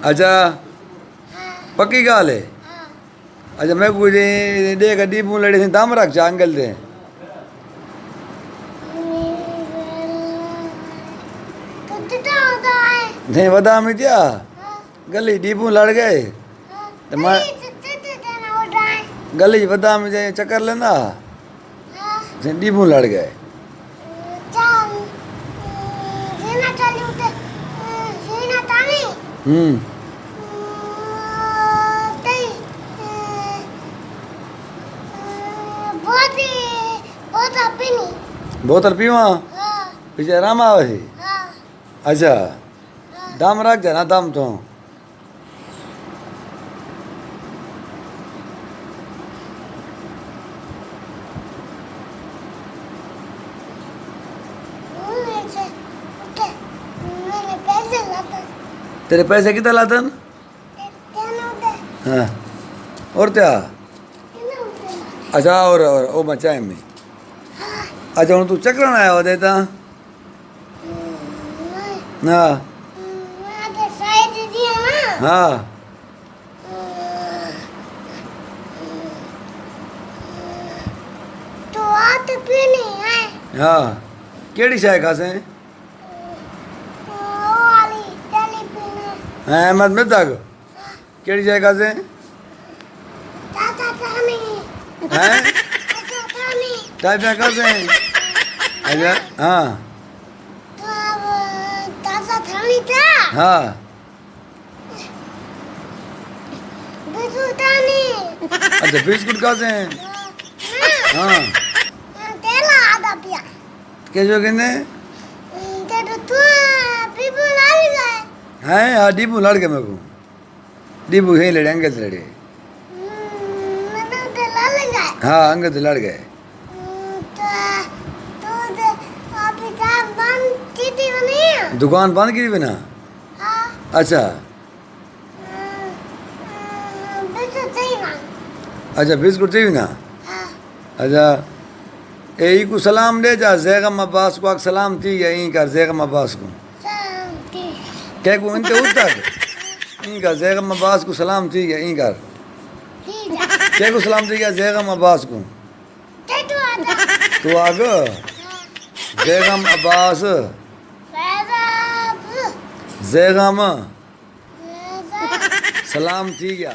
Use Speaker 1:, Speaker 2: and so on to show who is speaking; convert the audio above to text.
Speaker 1: अच्छा पक्की गाल है। अच्छा मैं कुछ दे गड्डी मुँह लड़े थे दाम रख जा अंकल थे नहीं बता में क्या गली डीपू लड़ गए तो मैं गली बता में जाए चक्कर लेना डीपू लड़ गए बोतल पीवा पीछे आराम आवे थी। अच्छा दाम रख जाना दाम तो तेरे पैसे कितना लातन हाँ और क्या अच्छा और ओ मचाए में अच्छा हूँ तू चक्कर आया हो देता हाँ हाँ हाँ केड़ी चाय खासे हाँ अहमद में तक केड़ी चाय खासे हैं चाय पे खासे हैं अच्छा हाँ हाँ अच्छा बिस्कुट खासे हैं हाँ कैसे कहने हैं हाँ डीपू लड़ गए मेरे को डीपू यहीं लड़े अंगद से लड़े हाँ अंगद से लड़ गए दुकान बंद की बिना अच्छा अच्छा बिस्कुट चाहिए ना अच्छा यही को सलाम दे जा जैगम अब्बास को सलाम थी यहीं कर जैगम अब्बास को क्या को इनके उत्तर यहीं कर जैगम अब्बास को सलाम थी यहीं कर क्या को सलाम थी क्या जैगम अब्बास को तो आगे जैगम अब्बास जैगम सलाम थी क्या